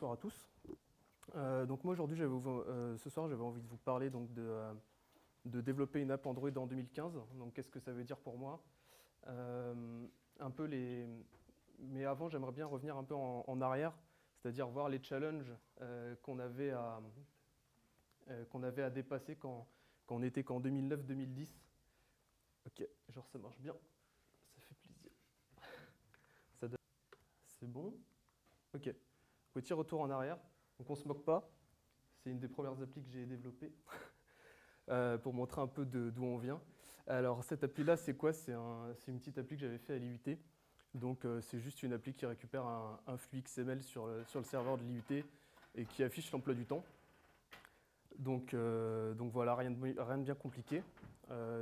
bonsoir à tous. Donc moi aujourd'hui, ce soir, j'avais envie de vous parler donc, de développer une app Android en 2015. Donc qu'est-ce que ça veut dire pour moi? Un peu Mais avant, j'aimerais bien revenir un peu en arrière, c'est-à-dire voir les challenges qu'on avait à dépasser quand on était qu'en 2009-2010. Ok, genre ça marche bien, ça fait plaisir. C'est bon? Ok. Petit retour en arrière. Donc on se moque pas. C'est une des premières applis que j'ai développées pour montrer un peu d'où on vient. Alors cette appli-là, c'est quoi? C'est une petite appli que j'avais fait à l'IUT. Donc c'est juste une appli qui récupère un flux XML sur le serveur de l'IUT et qui affiche l'emploi du temps. Donc voilà, rien de bien compliqué.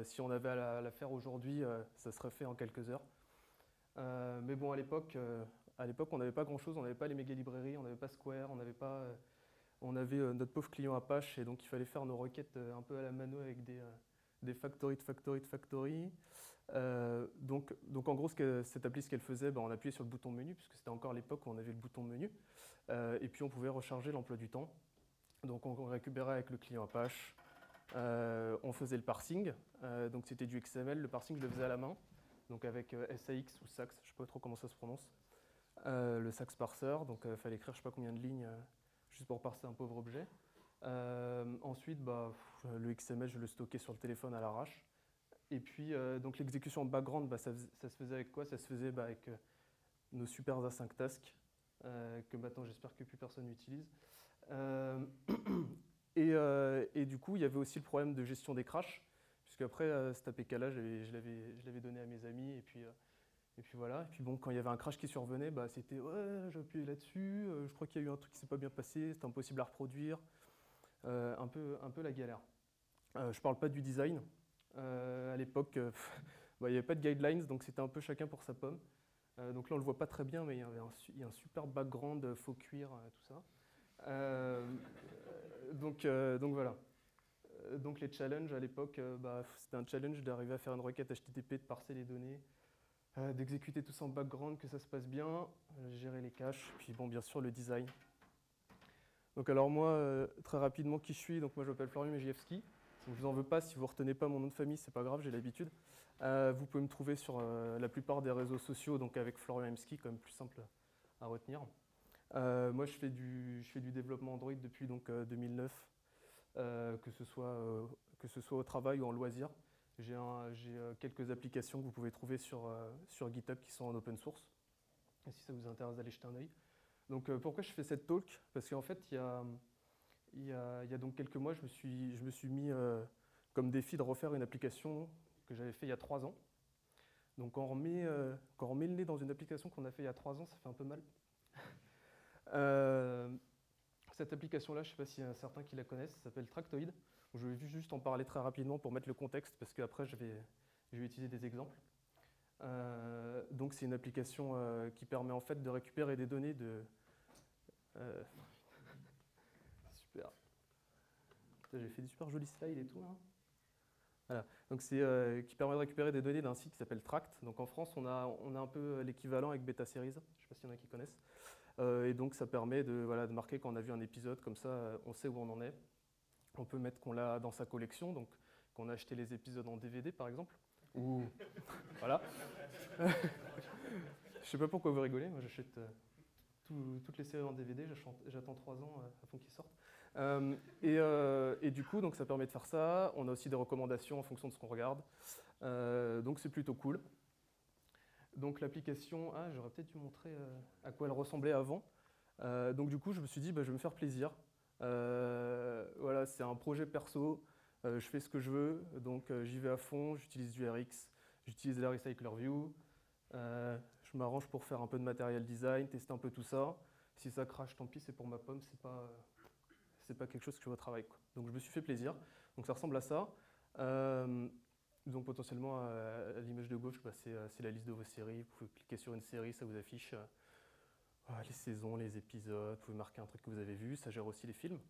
Si on avait à la faire aujourd'hui, ça serait fait en quelques heures. Mais bon, à l'époque, on n'avait pas grand-chose, on n'avait pas les méga librairies, on n'avait pas Square, on avait notre pauvre client Apache, et donc il fallait faire nos requêtes un peu à la mano avec des factories de factories de factories. Donc en gros, cette appli, ce qu'elle faisait, on appuyait sur le bouton menu, puisque c'était encore l'époque où on avait le bouton menu, et puis on pouvait recharger l'emploi du temps. Donc on récupérait avec le client Apache, on faisait le parsing, donc c'était du XML, le parsing je le faisais à la main, donc avec SAX ou SAX, je ne sais pas trop comment ça se prononce, le SAX parser, donc il fallait écrire je ne sais pas combien de lignes juste pour parser un pauvre objet. Ensuite, le XML, je le stockais sur le téléphone à l'arrache. Et puis, donc l'exécution en background, ça se faisait avec quoi? Ça se faisait avec nos super async tasks, que maintenant j'espère que plus personne n'utilise. Et du coup, il y avait aussi le problème de gestion des crashs, puisque après cette APK-là, je l'avais donné à mes amis, et puis voilà. Et puis bon, quand il y avait un crash qui survenait, c'était ouais, j'ai appuyé là-dessus, je crois qu'il y a eu un truc qui s'est pas bien passé, c'était impossible à reproduire, un peu la galère. Je parle pas du design. À l'époque, il n'y avait pas de guidelines, donc c'était un peu chacun pour sa pomme. Donc là, on le voit pas très bien, mais il y a un super background faux cuir, tout ça. Donc voilà. Donc les challenges à l'époque, c'était un challenge d'arriver à faire une requête HTTP, de parser les données, d'exécuter tout ça en background, que ça se passe bien, gérer les caches, puis bon, bien sûr le design. Donc alors moi, très rapidement, qui je suis? Donc moi je m'appelle Florian Mejiewski. Je ne vous en veux pas, si vous ne retenez pas mon nom de famille, c'est pas grave, j'ai l'habitude. Vous pouvez me trouver sur la plupart des réseaux sociaux, donc avec Florian Emski, quand même plus simple à retenir. Moi je fais du développement Android depuis donc, 2009, que ce soit au travail ou en loisir. J'ai quelques applications que vous pouvez trouver sur GitHub qui sont en open source, et si ça vous intéresse d'aller jeter un œil. Donc pourquoi je fais cette talk? Parce qu'en fait, il y a donc quelques mois, je me suis mis comme défi de refaire une application que j'avais fait il y a 3 ans. Donc quand on remet le nez dans une application qu'on a fait il y a 3 ans, ça fait un peu mal. Cette application-là, je ne sais pas s'il y a certains qui la connaissent, ça s'appelle Tractoid. Je vais juste en parler très rapidement pour mettre le contexte, parce qu'après je vais utiliser des exemples. Donc c'est une application qui permet en fait de récupérer des données de... Super. J'ai fait des super jolis slides et tout là. Voilà. Donc c'est qui permet de récupérer des données d'un site qui s'appelle Tract. Donc en France, on a un peu l'équivalent avec Beta Series. Je ne sais pas s'il y en a qui connaissent. Et donc ça permet de marquer quand on a vu un épisode, comme ça on sait où on en est. On peut mettre qu'on l'a dans sa collection, donc qu'on a acheté les épisodes en DVD par exemple. Ou voilà. Je ne sais pas pourquoi vous rigolez, moi j'achète toutes les séries en DVD, j'attends 3 ans avant qu'ils sortent. Et du coup, donc ça permet de faire ça. On a aussi des recommandations en fonction de ce qu'on regarde. Donc c'est plutôt cool. Donc l'application, j'aurais peut-être dû montrer à quoi elle ressemblait avant. Donc du coup, je me suis dit, je vais me faire plaisir. Voilà, c'est un projet perso. Je fais ce que je veux, donc j'y vais à fond. J'utilise du RX, j'utilise la Recycler View. Je m'arrange pour faire un peu de matériel design, tester un peu tout ça. Si ça crache, tant pis, c'est pour ma pomme, c'est pas quelque chose que je retravaille, quoi. Donc je me suis fait plaisir. Donc ça ressemble à ça. Donc potentiellement, à l'image de gauche, c'est la liste de vos séries. Vous pouvez cliquer sur une série, ça vous affiche les saisons, les épisodes. Vous pouvez marquer un truc que vous avez vu. Ça gère aussi les films.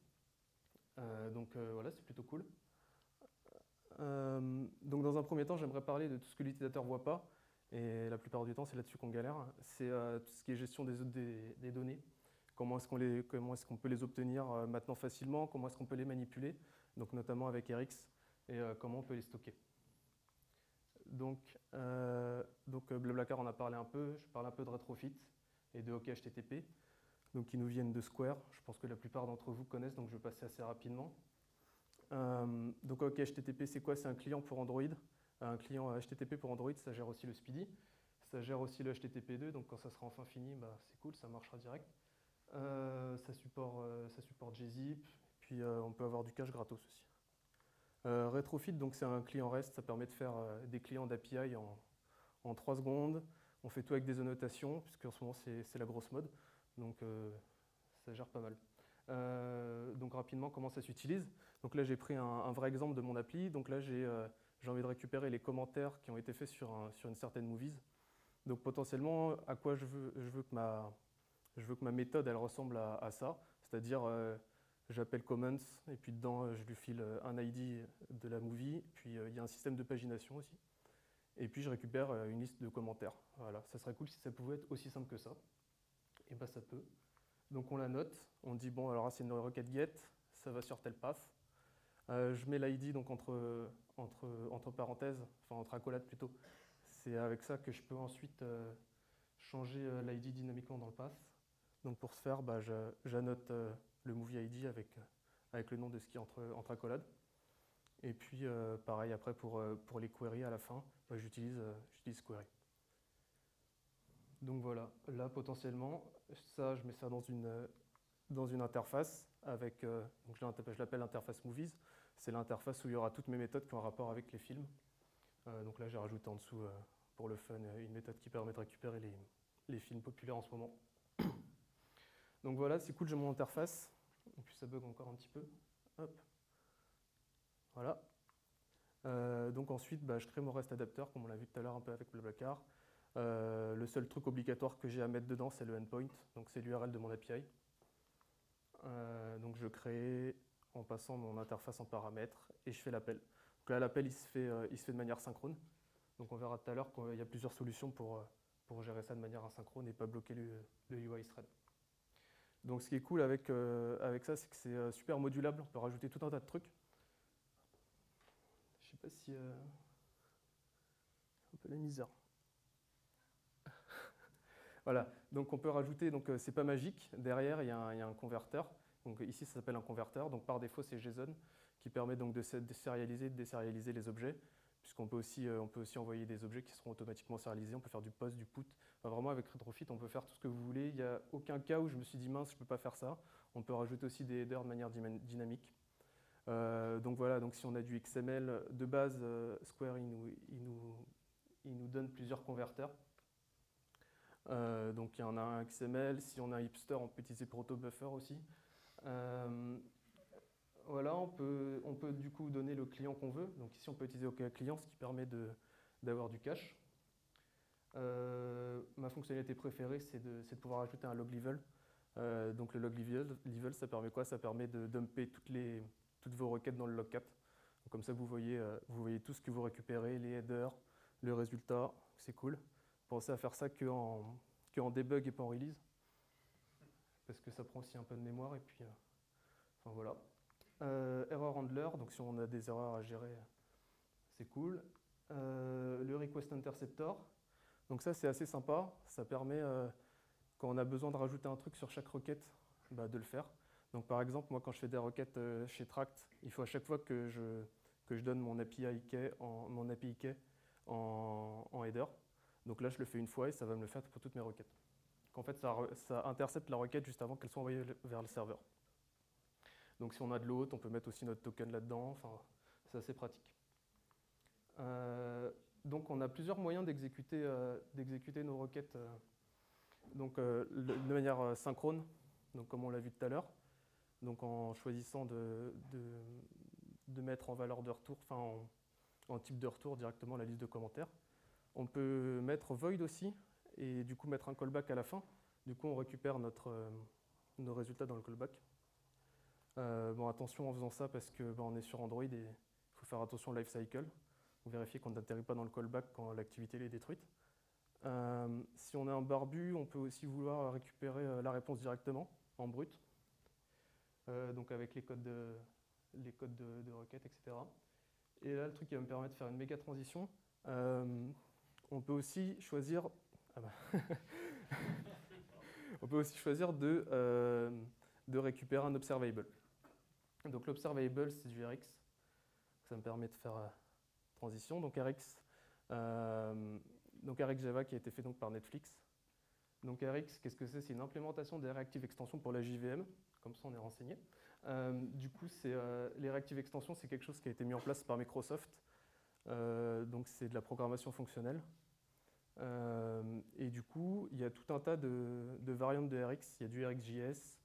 Donc voilà, c'est plutôt cool. Donc dans un premier temps, j'aimerais parler de tout ce que l'utilisateur ne voit pas. Et la plupart du temps, c'est là-dessus qu'on galère. C'est tout ce qui est gestion des données. comment est-ce qu'on peut les obtenir maintenant facilement, comment est-ce qu'on peut les manipuler, donc notamment avec RX, et comment on peut les stocker. Donc Blablacar, on a parlé un peu, je parle un peu de Retrofit et de OK HTTP, donc qui nous viennent de Square. Je pense que la plupart d'entre vous connaissent, donc je vais passer assez rapidement. Donc OK HTTP, c'est quoi? C'est un client pour Android. Un client HTTP pour Android, ça gère aussi le SPDY, ça gère aussi le HTTP2, donc quand ça sera enfin fini, bah, c'est cool, ça marchera direct. Ça supporte gzip, puis on peut avoir du cache gratos aussi. Retrofit, donc c'est un client REST, ça permet de faire des clients d'API en 3 secondes. On fait tout avec des annotations, puisque en ce moment c'est la grosse mode, donc ça gère pas mal. Donc rapidement, comment ça s'utilise? Donc là j'ai pris un vrai exemple de mon appli, donc là j'ai envie de récupérer les commentaires qui ont été faits sur une certaine Movies. Donc potentiellement, à quoi je veux que ma méthode elle ressemble à ça, c'est-à-dire j'appelle comments et puis dedans je lui file un ID de la movie, puis il y a un système de pagination aussi. Et puis je récupère une liste de commentaires. Voilà, ça serait cool si ça pouvait être aussi simple que ça. Et bah ça peut. Donc on la note, on dit bon alors c'est une requête get, ça va sur tel path. Je mets l'ID donc entre parenthèses, enfin entre accolades plutôt. C'est avec ça que je peux ensuite changer l'ID dynamiquement dans le path. Donc pour ce faire, bah, j'annote le movie ID avec le nom de ce qui est entre accolades. Et puis pareil après pour les queries à la fin, bah, j'utilise query. Donc voilà, là potentiellement, ça je mets ça dans une interface avec, donc je l'appelle interface movies. C'est l'interface où il y aura toutes mes méthodes qui ont un rapport avec les films. Donc là j'ai rajouté en dessous pour le fun une méthode qui permet de récupérer les films populaires en ce moment. Donc voilà, c'est cool, j'ai mon interface. Et puis ça bug encore un petit peu. Hop. Voilà. Donc ensuite, bah, je crée mon REST adapter, comme on l'a vu tout à l'heure un peu avec Blablacar. Le seul truc obligatoire que j'ai à mettre dedans, c'est le endpoint, donc c'est l'URL de mon API. Donc je crée en passant mon interface en paramètres et je fais l'appel. Donc là, l'appel il se fait de manière synchrone. Donc on verra tout à l'heure qu'il y a plusieurs solutions pour gérer ça de manière asynchrone et pas bloquer le UI thread. Donc ce qui est cool avec ça, c'est que c'est super modulable. On peut rajouter tout un tas de trucs. Je sais pas si... un peu la misère. Voilà, donc on peut rajouter, donc c'est pas magique, derrière il y a un converteur, donc ici ça s'appelle un converteur, donc par défaut c'est JSON qui permet donc de sérialiser, de désérialiser les objets, puisqu'on peut aussi envoyer des objets qui seront automatiquement sérialisés, on peut faire du post, du put, enfin, vraiment avec Retrofit on peut faire tout ce que vous voulez, il n'y a aucun cas où je me suis dit mince je ne peux pas faire ça, on peut rajouter aussi des headers de manière dynamique. Donc voilà, donc si on a du XML de base, Square il nous donne plusieurs converteurs. Donc il y en a un XML, si on a un hipster, on peut utiliser protobuffer aussi. Voilà, on peut du coup donner le client qu'on veut. Donc ici on peut utiliser OK client, ce qui permet d'avoir du cache. Ma fonctionnalité préférée, c'est de pouvoir ajouter un log level. Donc le log level, ça permet quoi? Ça permet de dumper toutes vos requêtes dans le logcat. Donc comme ça vous voyez tout ce que vous récupérez, les headers, le résultat, c'est cool. Pensez à faire ça que en debug et pas en release, parce que ça prend aussi un peu de mémoire et puis enfin voilà. Error handler, donc si on a des erreurs à gérer, c'est cool. Le request interceptor, donc ça c'est assez sympa, ça permet quand on a besoin de rajouter un truc sur chaque requête, bah, de le faire. Donc par exemple moi quand je fais des requêtes chez Tract, il faut à chaque fois que je donne mon API key en header. Donc là, je le fais une fois et ça va me le faire pour toutes mes requêtes. Donc en fait, ça intercepte la requête juste avant qu'elle soit envoyée vers le serveur. Donc si on a de l'autre, on peut mettre aussi notre token là-dedans. Enfin, c'est assez pratique. Donc on a plusieurs moyens d'exécuter nos requêtes de manière synchrone, donc comme on l'a vu tout à l'heure. Donc en choisissant de mettre en valeur de retour, enfin en type de retour directement la liste de commentaires. On peut mettre void aussi, et du coup mettre un callback à la fin. Du coup, on récupère nos résultats dans le callback. Bon, attention en faisant ça, parce que on est sur Android et il faut faire attention au lifecycle. On vérifie qu'on n'atterrit pas dans le callback quand l'activité est détruite. Si on a un barbu, on peut aussi vouloir récupérer la réponse directement. en brut, donc avec les codes de requête, etc. Et là, le truc qui va me permettre de faire une méga transition, on peut aussi choisir, ah bah. On peut aussi choisir de récupérer un observable. Donc l'observable, c'est du Rx. Ça me permet de faire transition. Donc Rx Java qui a été fait donc par Netflix. Donc Rx, qu'est-ce que c'est? C'est une implémentation des Reactive Extensions pour la JVM. Comme ça, on est renseigné. Du coup, les Reactive Extensions, c'est quelque chose qui a été mis en place par Microsoft. Donc c'est de la programmation fonctionnelle. Et du coup, il y a tout un tas de variantes de Rx. Il y a du RxJS,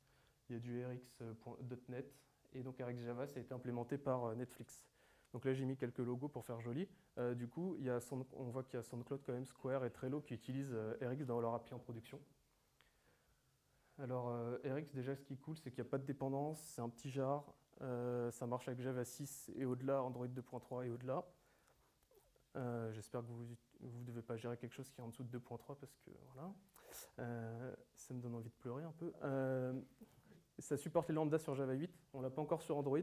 il y a du Rx.net, et donc RxJava, ça a été implémenté par Netflix. Donc là, j'ai mis quelques logos pour faire joli. Du coup, on voit qu'il y a SoundCloud quand même, Square et Trello qui utilisent Rx dans leur API en production. Alors, Rx, déjà, ce qui est cool, c'est qu'il n'y a pas de dépendance, c'est un petit jar, ça marche avec Java 6 et au-delà, Android 2.3 et au-delà. J'espère que vous ne devez pas gérer quelque chose qui est en dessous de 2.3 parce que voilà, ça me donne envie de pleurer un peu. Ça supporte les lambda sur Java 8, on ne l'a pas encore sur Android,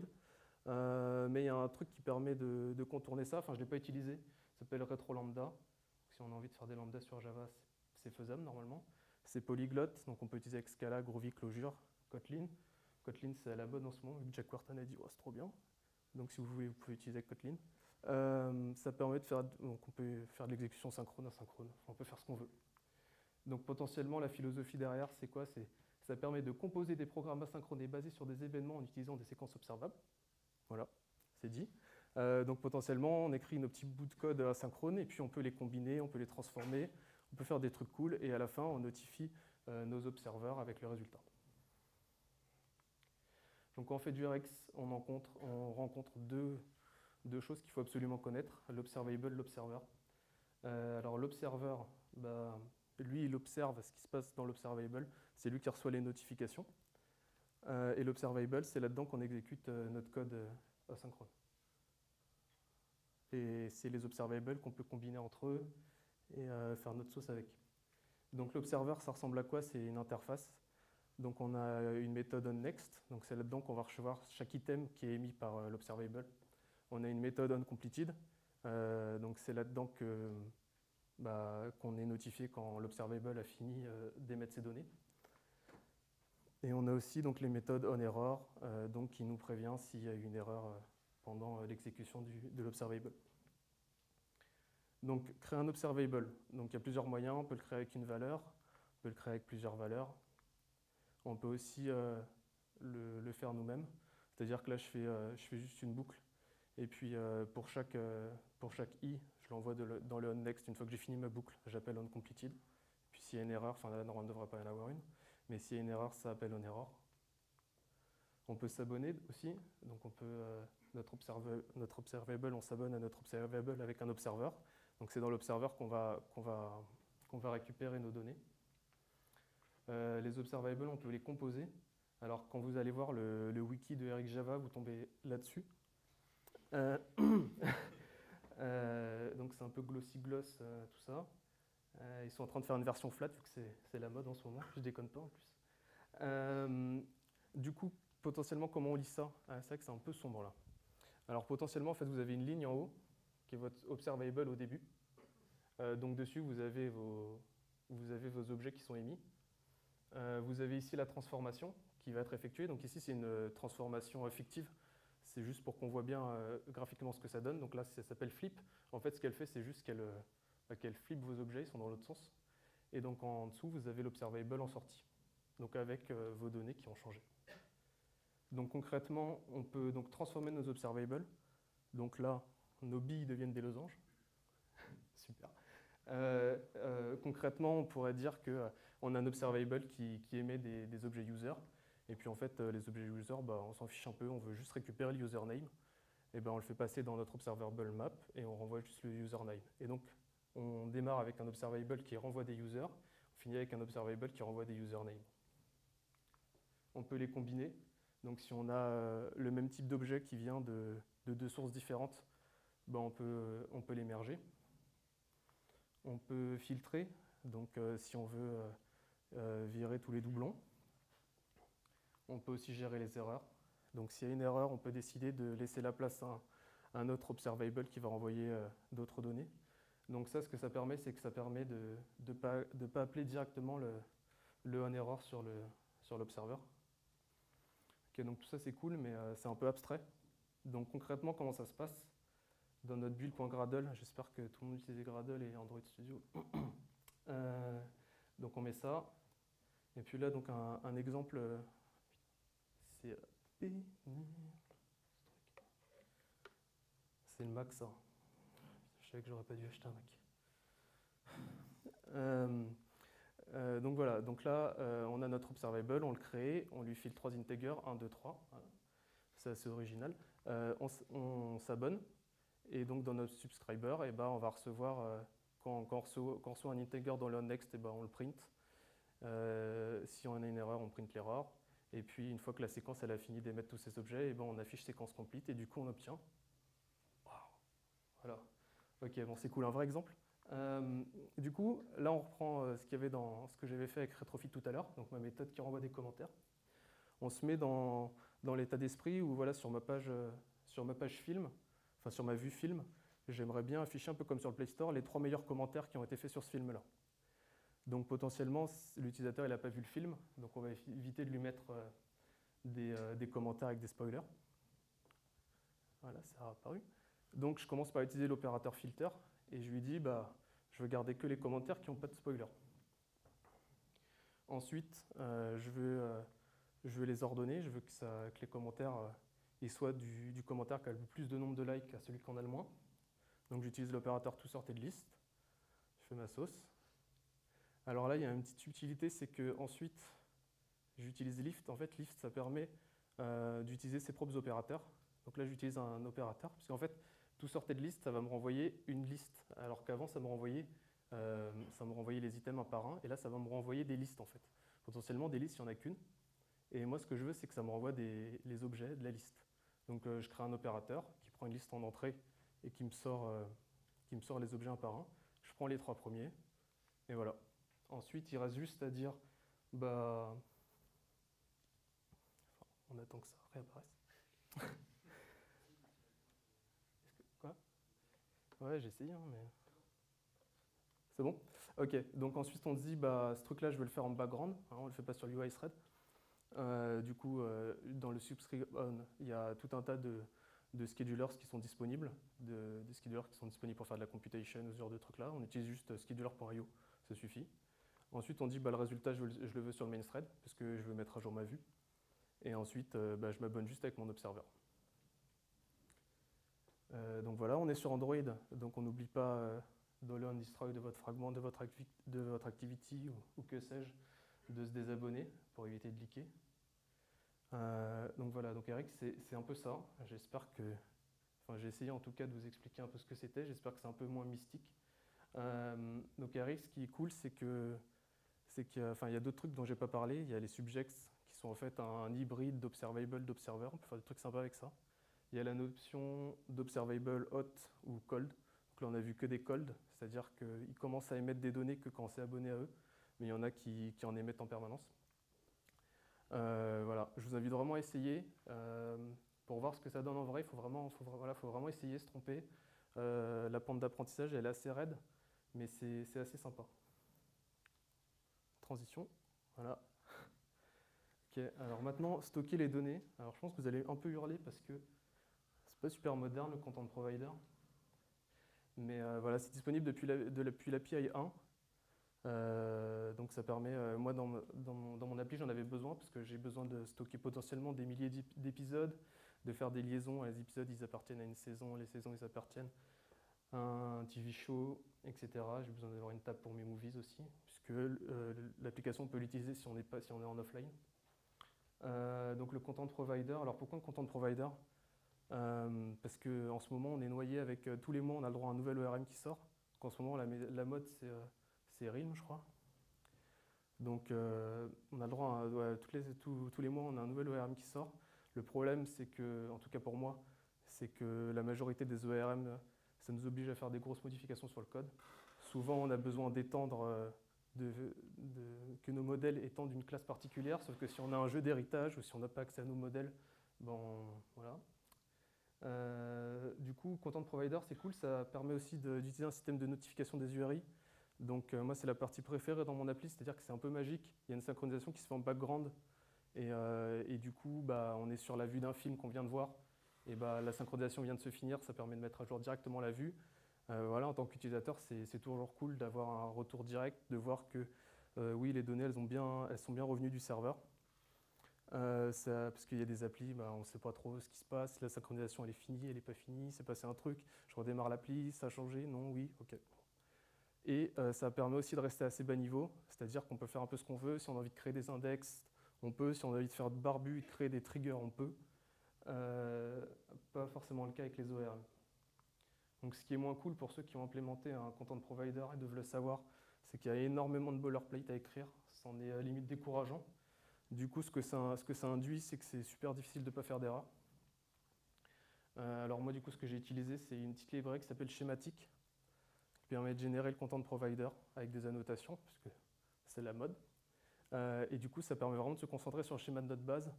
mais il y a un truc qui permet de contourner ça, enfin je ne l'ai pas utilisé, ça s'appelle Retro Lambda. Si on a envie de faire des lambdas sur Java, c'est faisable normalement. C'est polyglotte, donc on peut utiliser avec Scala, Groovy, Clojure, Kotlin. Kotlin c'est à la mode en ce moment, vu que Jack Wharton a dit oh, c'est trop bien. Donc si vous voulez, vous pouvez utiliser Kotlin. Ça permet de faire, donc on peut faire de l'exécution synchrone, asynchrone, on peut faire ce qu'on veut. Donc potentiellement la philosophie derrière c'est quoi? Ça permet de composer des programmes asynchronés basés sur des événements en utilisant des séquences observables. Voilà, c'est dit. Donc potentiellement on écrit nos petits bouts de code asynchrones et puis on peut les combiner, on peut les transformer, on peut faire des trucs cool et à la fin on notifie nos observeurs avec le résultat. Donc quand on fait du Rx, on rencontre deux choses qu'il faut absolument connaître, l'observable, l'observer. Alors l'observer, bah, lui il observe ce qui se passe dans l'observable, c'est lui qui reçoit les notifications. Et l'observable, c'est là-dedans qu'on exécute notre code asynchrone. Et c'est les observables qu'on peut combiner entre eux et faire notre sauce avec. Donc l'observer, ça ressemble à quoi? C'est une interface. Donc on a une méthode onNext, donc c'est là-dedans qu'on va recevoir chaque item qui est émis par l'observable. On a une méthode onCompleted, donc c'est là-dedans qu'on est notifié quand l'observable a fini d'émettre ses données. Et on a aussi donc les méthodes onError, donc qui nous prévient s'il y a une erreur pendant l'exécution de l'observable. Donc créer un observable, donc il y a plusieurs moyens, on peut le créer avec une valeur, on peut le créer avec plusieurs valeurs. On peut aussi le faire nous-mêmes, c'est-à-dire que là je fais juste une boucle. Et puis pour chaque i, je l'envoie dans le onNext. Une fois que j'ai fini ma boucle, j'appelle onCompleted. Puis s'il y a une erreur, enfin là normalement il ne devrait pas y en avoir une, mais s'il y a une erreur, ça appelle onError. On peut s'abonner aussi, donc on peut notre observable, on s'abonne à notre observable avec un observeur. Donc c'est dans l'observeur qu'on va récupérer nos données. Les observables, on peut les composer. Alors quand vous allez voir le wiki de RxJava, vous tombez là-dessus. Donc c'est un peu glossy-gloss tout ça. Ils sont en train de faire une version flat vu que c'est la mode en ce moment, je déconne pas en plus. Du coup, potentiellement comment on lit ça? C'est vrai que c'est un peu sombre là. Alors potentiellement en fait vous avez une ligne en haut qui est votre observable au début. Donc dessus vous avez vos objets qui sont émis. Vous avez ici la transformation qui va être effectuée. Donc ici c'est une transformation fictive. C'est juste pour qu'on voit bien graphiquement ce que ça donne. Donc là, ça s'appelle flip. En fait, ce qu'elle fait, c'est juste qu'elle flippe vos objets, ils sont dans l'autre sens. Et donc en dessous, vous avez l'observable en sortie, donc avec vos données qui ont changé. Donc concrètement, on peut donc transformer nos observables. Donc là, nos billes deviennent des losanges. Super. Concrètement, on pourrait dire qu'on a un observable qui émet des objets user. Et puis en fait, les objets user, on s'en fiche un peu, on veut juste récupérer le username. Et on le fait passer dans notre observable map et on renvoie juste le username. Et donc, on démarre avec un observable qui renvoie des users, on finit avec un observable qui renvoie des usernames. On peut les combiner. Donc si on a le même type d'objet qui vient de deux sources différentes, on peut les merger. On peut filtrer, donc si on veut virer tous les doublons. on peut aussi gérer les erreurs. Donc s'il y a une erreur, on peut décider de laisser la place à un autre observable qui va renvoyer d'autres données. Donc ça, ce que ça permet, c'est que ça permet de ne pas appeler directement le onError sur l'observeur. Okay, donc tout ça, c'est cool, mais c'est un peu abstrait. Donc concrètement, comment ça se passe? Dans notre build.gradle, j'espère que tout le monde utilise Gradle et Android Studio. Donc on met ça. Et puis là, donc un exemple, c'est le Mac, ça. Je savais que j'aurais pas dû acheter un Mac. Donc voilà, donc là, on a notre observable, on le crée, on lui file 3 integers, 1, 2, 3. Voilà. C'est assez original. On s'abonne. Et donc dans notre subscriber, eh ben, on va recevoir, quand on reçoit un integer dans le onNext, eh ben, on le print. Si on a une erreur, on print l'erreur. Et puis une fois que la séquence elle a fini d'émettre tous ces objets, eh ben, on affiche séquence complete et du coup on obtient. Wow. Voilà. Ok, bon c'est cool, un vrai exemple. Du coup, là on reprend ce qu'il y avait dans ce que j'avais fait avec Retrofit tout à l'heure, donc ma méthode qui renvoie des commentaires. On se met dans l'état d'esprit où voilà, sur ma page film, enfin sur ma vue film, j'aimerais bien afficher un peu comme sur le Play Store les 3 meilleurs commentaires qui ont été faits sur ce film-là. Donc potentiellement, l'utilisateur n'a pas vu le film, donc on va éviter de lui mettre des commentaires avec des spoilers. Voilà, ça a apparu. Donc je commence par utiliser l'opérateur filter et je lui dis bah, je veux garder que les commentaires qui n'ont pas de spoiler. Ensuite, je veux les ordonner, je veux que les commentaires ils soient du commentaire qui a le plus de nombre de likes à celui qui en a le moins. Donc j'utilise l'opérateur toSortedList, je fais ma sauce. Alors là, il y a une petite subtilité, c'est que ensuite j'utilise lift. En fait, lift, ça permet d'utiliser ses propres opérateurs. Donc là, j'utilise un opérateur, parce qu'en fait, toSortedList, ça va me renvoyer une liste, alors qu'avant, ça me renvoyait les items un par un, et là, ça va me renvoyer des listes, en fait. Potentiellement, des listes, il n'y en a qu'une. Et moi, ce que je veux, c'est que ça me renvoie les objets de la liste. Donc, je crée un opérateur qui prend une liste en entrée et qui me sort les objets un par un. Je prends les 3 premiers, et voilà. Ensuite, il reste juste à dire, bah, on attend que ça réapparaisse. Quoi? Ouais, j'ai essayé, hein, mais... C'est bon? Ok, donc ensuite on se dit, bah, ce truc-là, je vais le faire en background, hein, on ne le fait pas sur UIThread. Du coup, dans le subscribe on, il y a tout un tas de schedulers qui sont disponibles, des schedulers qui sont disponibles pour faire de la computation ou ce genre de trucs-là. On utilise juste scheduler.io, ça suffit. Ensuite, on dit, bah, le résultat, je le veux sur le main thread, parce que je veux mettre à jour ma vue. Et ensuite, bah, je m'abonne juste avec mon observer. Donc voilà, on est sur Android, donc on n'oublie pas $destroy de votre fragment, de votre activity ou que sais-je, de se désabonner pour éviter de leaker. Donc voilà, donc Eric, c'est un peu ça. J'espère que, enfin j'ai essayé en tout cas de vous expliquer un peu ce que c'était, j'espère que c'est un peu moins mystique. Donc Eric, ce qui est cool, c'est qu'il y a d'autres trucs dont j'ai pas parlé. Il y a les subjects qui sont en fait un hybride d'observable, d'observer. On peut faire des trucs sympas avec ça. Il y a la notion d'observable hot ou cold. Donc là, on a vu que des cold, c'est-à-dire qu'ils commencent à émettre des données que quand on s'est abonné à eux, mais il y en a qui en émettent en permanence. Voilà, je vous invite vraiment à essayer. Pour voir ce que ça donne en vrai, il faut vraiment essayer, se tromper. La pente d'apprentissage, elle est assez raide, mais c'est assez sympa. Transition, voilà. Ok, alors maintenant, stocker les données. Alors je pense que vous allez un peu hurler parce que c'est pas super moderne le content provider. Mais voilà, c'est disponible depuis l'API 1. Donc ça permet, moi dans mon appli j'en avais besoin parce que j'ai besoin de stocker potentiellement des milliers d'épisodes, de faire des liaisons. Les épisodes ils appartiennent à une saison, les saisons ils appartiennent à un TV show, etc. J'ai besoin d'avoir une table pour mes movies aussi, puisque l'application peut l'utiliser si on est en offline. Donc le content provider, alors pourquoi le content provider? Parce qu'en ce moment on est noyé avec tous les mois on a le droit à un nouvel ORM qui sort. Donc, en ce moment la mode c'est RIM je crois. Donc on a le droit à tous les mois on a un nouvel ORM qui sort. Le problème c'est que, en tout cas pour moi, c'est que la majorité des ORM ça nous oblige à faire des grosses modifications sur le code. Souvent on a besoin d'étendre que que nos modèles étant d'une classe particulière, sauf que si on a un jeu d'héritage ou si on n'a pas accès à nos modèles, bon, voilà. Du coup, Content Provider, c'est cool, ça permet aussi d'utiliser un système de notification des URI. Donc moi, c'est la partie préférée dans mon appli, c'est-à-dire que c'est un peu magique. Il y a une synchronisation qui se fait en background. Et du coup, bah, on est sur la vue d'un film qu'on vient de voir. Et bah, la synchronisation vient de se finir, ça permet de mettre à jour directement la vue. Voilà, en tant qu'utilisateur, c'est toujours cool d'avoir un retour direct, de voir que oui, les données, elles sont bien revenues du serveur. Parce qu'il y a des applis, bah, on ne sait pas trop ce qui se passe, la synchronisation elle est finie, elle n'est pas finie, c'est passé un truc, je redémarre l'appli, ça a changé, non, oui, ok. Et ça permet aussi de rester assez bas niveau, c'est-à-dire qu'on peut faire un peu ce qu'on veut, si on a envie de créer des index, on peut, si on a envie de faire de barbu et de créer des triggers, on peut. Pas forcément le cas avec les ORM. Donc ce qui est moins cool pour ceux qui ont implémenté un content provider et doivent le savoir, c'est qu'il y a énormément de boilerplate à écrire, c'en est à limite décourageant. Du coup, ce que ça induit, c'est que c'est super difficile de ne pas faire d'erreur. Alors moi, du coup, ce que j'ai utilisé, c'est une petite librairie qui s'appelle Schematic, qui permet de générer le content provider avec des annotations, puisque c'est la mode. Et du coup, ça permet vraiment de se concentrer sur le schéma de notre base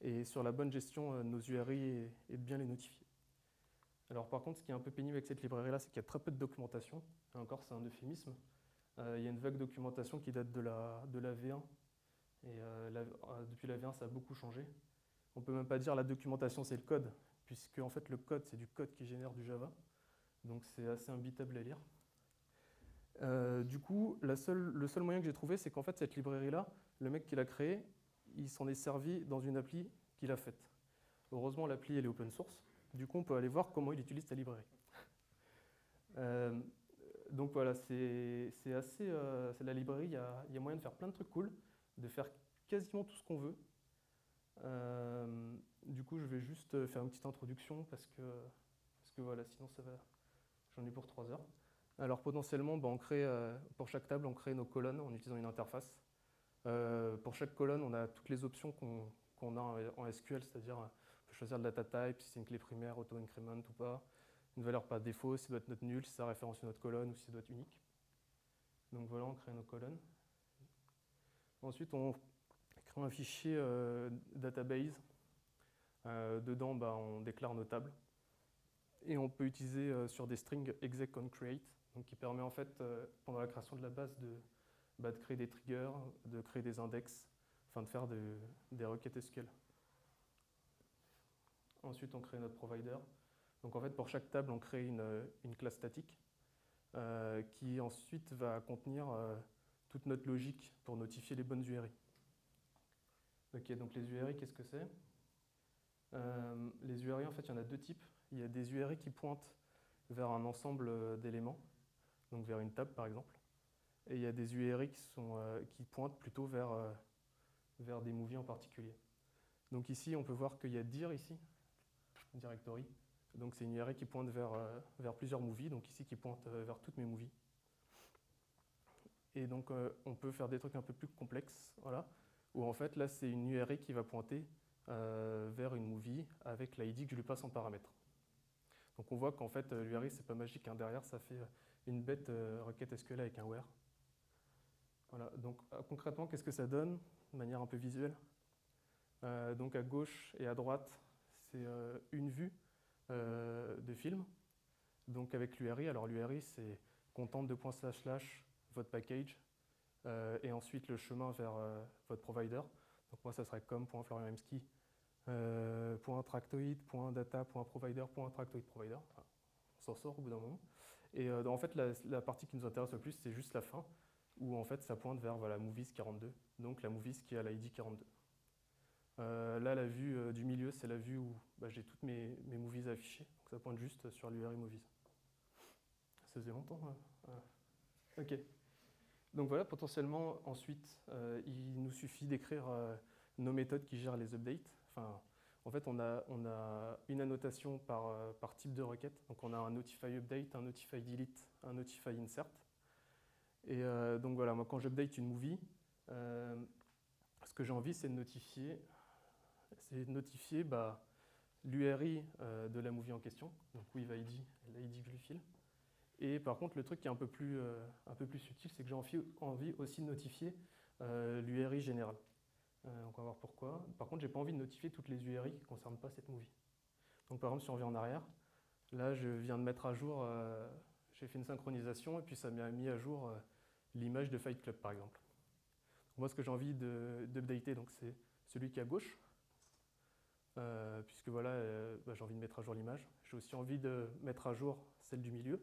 et sur la bonne gestion de nos URI et de bien les notifier. Alors par contre, ce qui est un peu pénible avec cette librairie-là, c'est qu'il y a très peu de documentation. Et encore, c'est un euphémisme. Il y a une vague documentation qui date de la V1. Et depuis la V1, ça a beaucoup changé. On ne peut même pas dire la documentation, c'est le code, puisque en fait, le code, c'est du code qui génère du Java. Donc c'est assez imbitable à lire. Du coup, le seul moyen que j'ai trouvé, c'est qu'en fait, cette librairie-là, le mec qui l'a créée, il s'en est servi dans une appli qu'il a faite. Heureusement, l'appli, elle est open source. Du coup, on peut aller voir comment il utilise sa librairie. Donc voilà, c'est la librairie, il y a moyen de faire plein de trucs cool, de faire quasiment tout ce qu'on veut. Du coup, je vais juste faire une petite introduction parce que voilà, sinon j'en ai pour 3 heures. Alors potentiellement, on crée, pour chaque table, on crée nos colonnes en utilisant une interface. Pour chaque colonne, on a toutes les options qu'on a en SQL, c'est-à-dire on peut choisir le data type, si c'est une clé primaire, auto-increment ou pas, une valeur par défaut, si ça doit être notre nul, si ça référence une autre colonne ou si ça doit être unique. Donc voilà, on crée nos colonnes. Ensuite, on crée un fichier database. Dedans, on déclare nos tables. Et on peut utiliser sur des strings exec on create, donc qui permet en fait, pendant la création de la base, de créer des triggers, de créer des index, enfin de faire des requêtes SQL. Ensuite, on crée notre provider. Donc en fait, pour chaque table, on crée une classe statique qui ensuite va contenir toute notre logique pour notifier les bonnes URI. Ok, donc les URI, qu'est-ce que c'est? Les URI, en fait, il y en a deux types. Il y a des URI qui pointent vers un ensemble d'éléments, donc vers une table par exemple. Et il y a des URI qui pointent plutôt vers des movies en particulier. Donc ici, on peut voir qu'il y a dir ici, directory. Donc c'est une URI qui pointe vers plusieurs movies, donc ici qui pointe vers toutes mes movies. Et donc on peut faire des trucs un peu plus complexes, voilà, où en fait là c'est une URI qui va pointer vers une movie avec l'ID que je lui passe en paramètre. Donc on voit qu'en fait l'URI c'est pas magique, hein. Derrière ça fait une bête requête SQL avec un where. Voilà, donc concrètement qu'est-ce que ça donne de manière un peu visuelle? Donc à gauche et à droite c'est une vue de film, donc avec l'URI. Alors l'URI c'est content de votre package et ensuite le chemin vers votre provider. Donc moi ça serait com.florianmski .tractoid, .data, .provider, .tractoid provider. Enfin, on s'en sort au bout d'un moment. Et en fait, la partie qui nous intéresse le plus, c'est juste la fin, où en fait ça pointe vers voilà, movies 42, donc la movies qui a l'ID 42. Là, la vue du milieu, c'est la vue où j'ai toutes mes movies affichées, donc ça pointe juste sur l'URI movies. Ça faisait longtemps. Ok. Donc voilà, potentiellement, ensuite, il nous suffit d'écrire nos méthodes qui gèrent les updates. Enfin, en fait, on a une annotation par type de requête. Donc on a un notify update, un notify delete, un notify insert. Et donc voilà, moi quand j'update une movie, ce que j'ai envie, c'est de notifier l'URI de la movie en question, donc with ID, l'ID que je lui file. Et par contre, le truc qui est un peu plus subtil, c'est que j'ai envie aussi de notifier l'URI générale. Donc on va voir pourquoi. Par contre, j'ai pas envie de notifier toutes les URI qui ne concernent pas cette movie. Donc par exemple, si on revient en arrière, là je viens de mettre à jour, j'ai fait une synchronisation et puis ça m'a mis à jour l'image de Fight Club par exemple. Moi ce que j'ai envie d'updater, donc c'est celui qui est à gauche, puisque voilà, j'ai envie de mettre à jour l'image. J'ai aussi envie de mettre à jour celle du milieu,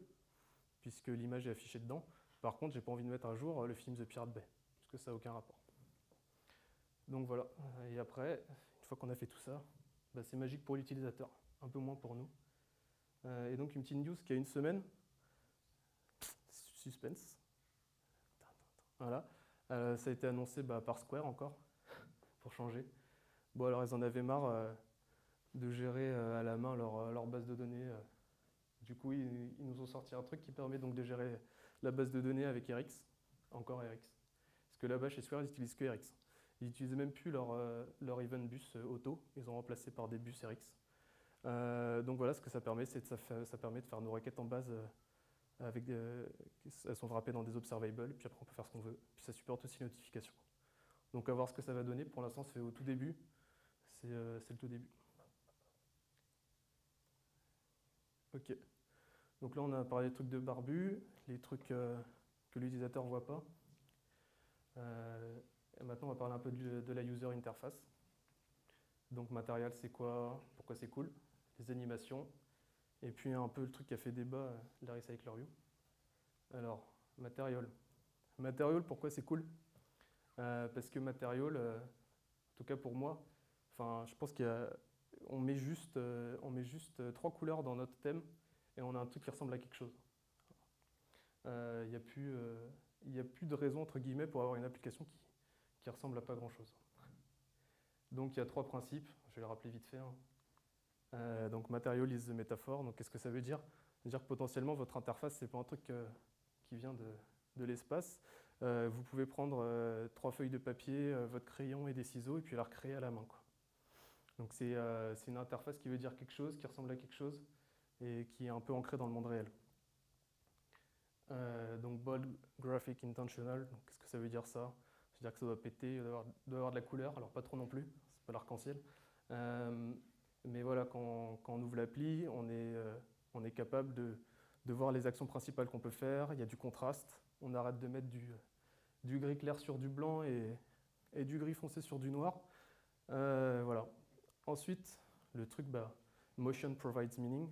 puisque l'image est affichée dedans. Par contre, j'ai pas envie de mettre à jour le film The Pirate Bay, parce que ça n'a aucun rapport. Donc voilà, et après, une fois qu'on a fait tout ça, c'est magique pour l'utilisateur, un peu moins pour nous. Et donc une petite news qui a une semaine, suspense, voilà, ça a été annoncé par Square encore, pour changer. Bon alors ils en avaient marre de gérer à la main leur base de données. Du coup ils nous ont sorti un truc qui permet donc de gérer la base de données avec RX, encore RX. Parce que là-bas chez Square ils utilisent que RX. Ils n'utilisaient même plus leur event bus auto, ils ont remplacé par des bus RX. Donc voilà, ce que ça permet, c'est ça permet de faire nos requêtes en base elles sont wrappées dans des observables, puis après on peut faire ce qu'on veut. Puis ça supporte aussi les notifications. Donc à voir ce que ça va donner. Pour l'instant, c'est au tout début. C'est le tout début. Ok. Donc là, on a parlé des trucs de barbu, les trucs que l'utilisateur ne voit pas. Et maintenant, on va parler un peu de la user interface. Donc matériel, c'est quoi? Pourquoi c'est cool? Les animations. Et puis un peu le truc qui a fait débat, la Recycler View. Alors, Material. Material, pourquoi c'est cool? Parce que Material, en tout cas pour moi, je pense qu'on met juste 3 couleurs dans notre thème et on a un truc qui ressemble à quelque chose. Il n'y a plus de raison, entre guillemets, pour avoir une application qui ressemble à pas grand-chose. Donc il y a 3 principes, je vais les rappeler vite fait. Donc Material is the metaphor, donc qu'est-ce que ça veut dire? Ça veut dire que potentiellement votre interface, c'est pas un truc qui vient de l'espace. Vous pouvez prendre 3 feuilles de papier, votre crayon et des ciseaux, et puis la recréer à la main, quoi. Donc c'est une interface qui veut dire quelque chose, qui ressemble à quelque chose, et qui est un peu ancrée dans le monde réel. Donc bold graphic intentional, qu'est-ce que ça veut dire ça? Ça veut dire que ça doit péter, doit avoir de la couleur, alors pas trop non plus, c'est pas l'arc-en-ciel. Mais voilà, quand on ouvre l'appli, on est capable de voir les actions principales qu'on peut faire. Il y a du contraste, on arrête de mettre du gris clair sur du blanc et du gris foncé sur du noir. Voilà. Ensuite, le truc, motion provides meaning.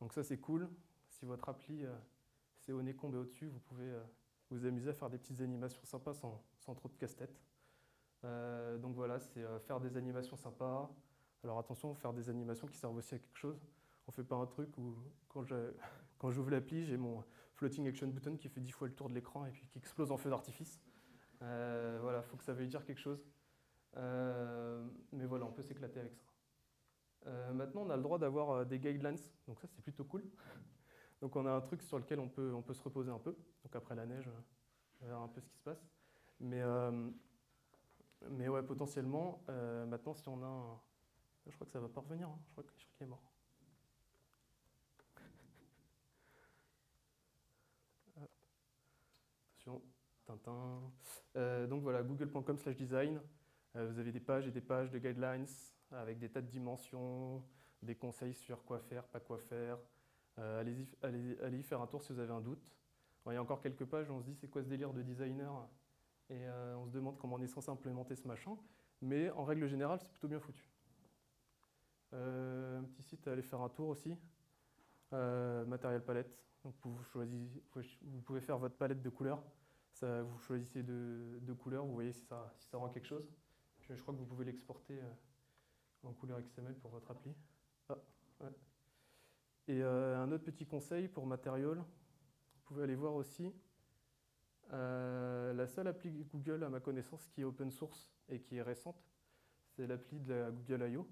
Donc ça c'est cool. Si votre appli c'est au nez combe et au-dessus, vous pouvez vous amuser à faire des petites animations sympas sans trop de casse-tête. Donc voilà, c'est faire des animations sympas. Alors attention, faire des animations qui servent aussi à quelque chose. On ne fait pas un truc où quand j'ouvre l'appli, j'ai mon floating action button qui fait 10 fois le tour de l'écran et puis qui explose en feu d'artifice. Voilà, il faut que ça veuille dire quelque chose. Mais voilà, on peut s'éclater avec ça. Maintenant, on a le droit d'avoir des guidelines, donc ça c'est plutôt cool. Donc on a un truc sur lequel on peut se reposer un peu. Donc après la neige, on verra un peu ce qui se passe. Mais ouais, potentiellement, maintenant si on a un... Je crois que ça va pas revenir, hein. Je crois qu'il est mort. Attention, Tintin. Donc voilà, google.com/design. Vous avez des pages et des pages de guidelines avec des tas de dimensions, des conseils sur quoi faire, pas quoi faire. Allez y faire un tour si vous avez un doute. Bon, il y a encore quelques pages où on se dit c'est quoi ce délire de designer et on se demande comment on est censé implémenter ce machin. Mais en règle générale, c'est plutôt bien foutu. Un petit site à aller faire un tour aussi. Matériel palette. Donc vous pouvez faire votre palette de couleurs. Ça, vous choisissez deux couleurs, vous voyez si ça rend quelque chose. Puis, je crois que vous pouvez l'exporter en couleur XML pour votre appli. Ah, ouais. Et un autre petit conseil pour Material, vous pouvez aller voir aussi la seule appli Google à ma connaissance qui est open source et qui est récente, c'est l'appli de la Google I.O.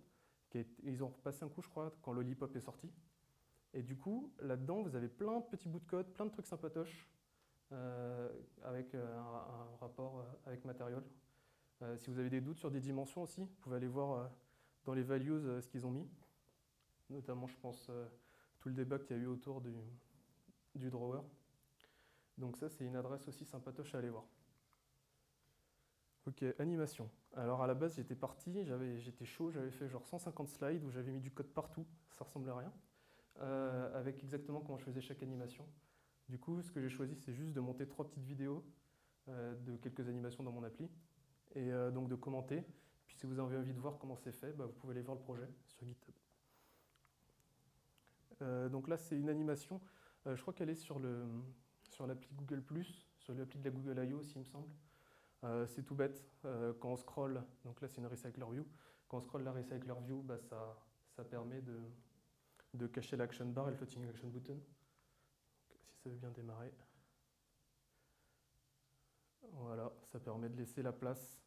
Ils ont repassé un coup, je crois, quand Lollipop est sorti. Et du coup, là-dedans, vous avez plein de petits bouts de code, plein de trucs sympatoches avec un rapport avec Material. Si vous avez des doutes sur des dimensions aussi, vous pouvez aller voir dans les values ce qu'ils ont mis. Notamment, je pense, tout le débat qu'il y a eu autour du drawer. Donc ça, c'est une adresse aussi sympatoche à aller voir. Ok, animation. Alors à la base, j'étais parti, j'étais chaud, j'avais fait genre 150 slides où j'avais mis du code partout, ça ressemblait à rien, avec exactement comment je faisais chaque animation. Du coup, ce que j'ai choisi, c'est juste de monter 3 petites vidéos de quelques animations dans mon appli, et donc de commenter. Puis si vous avez envie de voir comment c'est fait, bah, vous pouvez aller voir le projet sur GitHub. Donc là, c'est une animation, je crois qu'elle est sur l'appli Google+, sur l'appli de la Google I.O. aussi, il me semble. C'est tout bête, quand on scroll, donc là c'est une Recycler View, quand on scroll la Recycler View, bah, ça permet de cacher l'action bar et le floating action button. Donc, si ça veut bien démarrer. Voilà, ça permet de laisser la place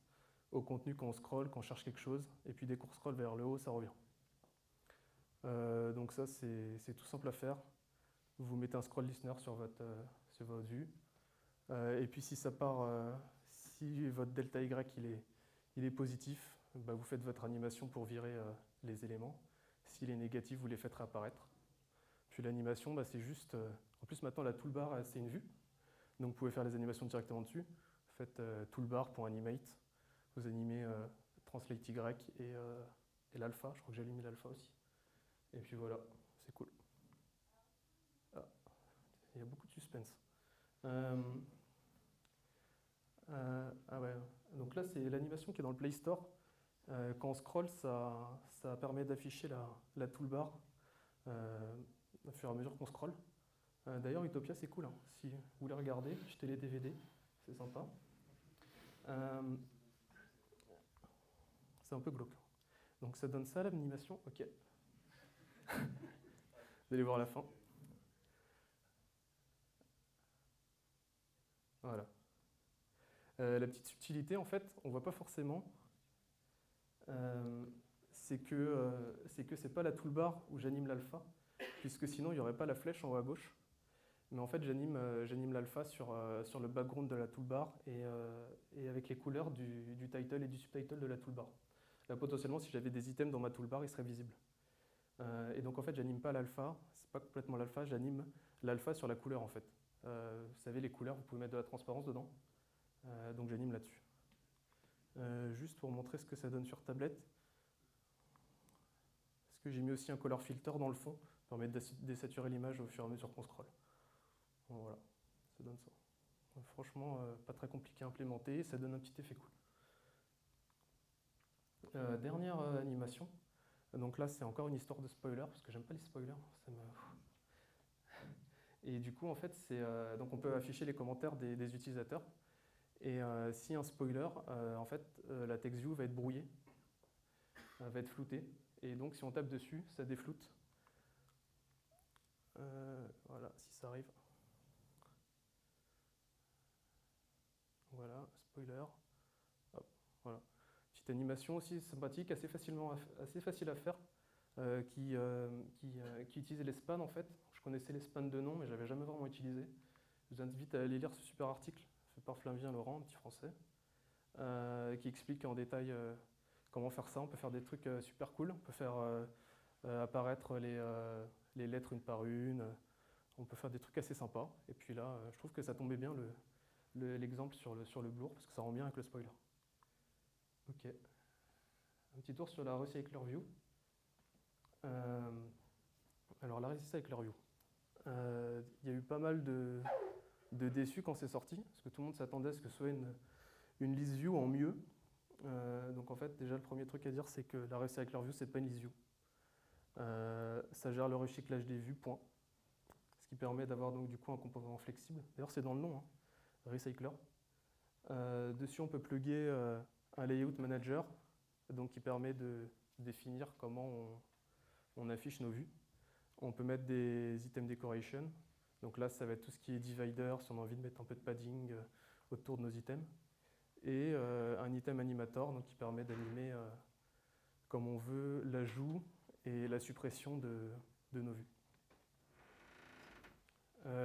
au contenu quand on scroll, quand on cherche quelque chose, et puis dès qu'on scroll vers le haut, ça revient. Donc ça c'est tout simple à faire. Vous mettez un scroll listener sur votre vue, et puis si ça part, si votre delta Y il est positif, bah vous faites votre animation pour virer les éléments. S'il est négatif, vous les faites réapparaître. Puis l'animation, bah c'est juste... en plus maintenant la toolbar c'est une vue, donc vous pouvez faire les animations directement dessus. Vous faites toolbar.animate, vous animez translate Y et l'alpha, je crois que j'ai allumé l'alpha aussi. Et puis voilà, c'est cool. Ah, il y a beaucoup de suspense. Ah ouais. Donc là, c'est l'animation qui est dans le Play Store. Quand on scroll, ça permet d'afficher la toolbar au fur et à mesure qu'on scroll. D'ailleurs, Utopia, c'est cool, hein. Si vous voulez regarder, jetez les DVD, c'est sympa. C'est un peu glauque. Donc ça donne ça, l'animation. Ok. Vous allez voir la fin. Voilà. La petite subtilité, en fait, on ne voit pas forcément. C'est que c'est pas la toolbar où j'anime l'alpha, puisque sinon il n'y aurait pas la flèche en haut à gauche. Mais en fait, j'anime l'alpha sur le background de la toolbar et avec les couleurs du title et du subtitle de la toolbar. Là, potentiellement, si j'avais des items dans ma toolbar, ils seraient visibles. Et donc, en fait, j'anime pas l'alpha, c'est pas complètement l'alpha, j'anime l'alpha sur la couleur, en fait. Vous savez, les couleurs, vous pouvez mettre de la transparence dedans. Donc, j'anime là-dessus. Juste pour montrer ce que ça donne sur tablette. Parce que j'ai mis aussi un color filter dans le fond, qui permet de désaturer l'image au fur et à mesure qu'on scrolle. Bon, voilà, ça donne ça. Franchement, pas très compliqué à implémenter, ça donne un petit effet cool. Dernière animation. Donc là, c'est encore une histoire de spoiler, parce que j'aime pas les spoilers. Et du coup, en fait, donc on peut afficher les commentaires des utilisateurs. Et si un spoiler, en fait, la text view va être brouillée, va être floutée. Et donc, si on tape dessus, ça défloute. Voilà, si ça arrive. Voilà, spoiler. Hop, voilà. Petite animation aussi sympathique, assez facile à faire, qui utilise les spans en fait. Je connaissais les spans de nom, mais je n'avais jamais vraiment utilisé. Je vous invite à aller lire ce super article fait par Flavien Laurent, un petit français, qui explique en détail comment faire ça. On peut faire des trucs super cool. On peut faire apparaître les lettres une par une. On peut faire des trucs assez sympas. Et puis là, je trouve que ça tombait bien l'exemple sur le blur, parce que ça rend bien avec le spoiler. Ok. Un petit tour sur la Recycler View. Alors la Recycler View. Il y a eu pas mal de déçus quand c'est sorti, parce que tout le monde s'attendait à ce que ce soit une list view en mieux. Donc en fait, déjà le premier truc à dire, c'est que la Recycler View, c'est pas une list view. Ça gère le recyclage des vues, point. Ce qui permet d'avoir donc du coup un composant flexible. D'ailleurs, c'est dans le nom, hein, Recycler. Dessus, on peut plugger un layout manager, donc qui permet de définir comment on affiche nos vues. On peut mettre des item decoration. Donc là, ça va être tout ce qui est divider, si on a envie de mettre un peu de padding autour de nos items. Et un item animator, donc qui permet d'animer comme on veut l'ajout et la suppression de nos vues.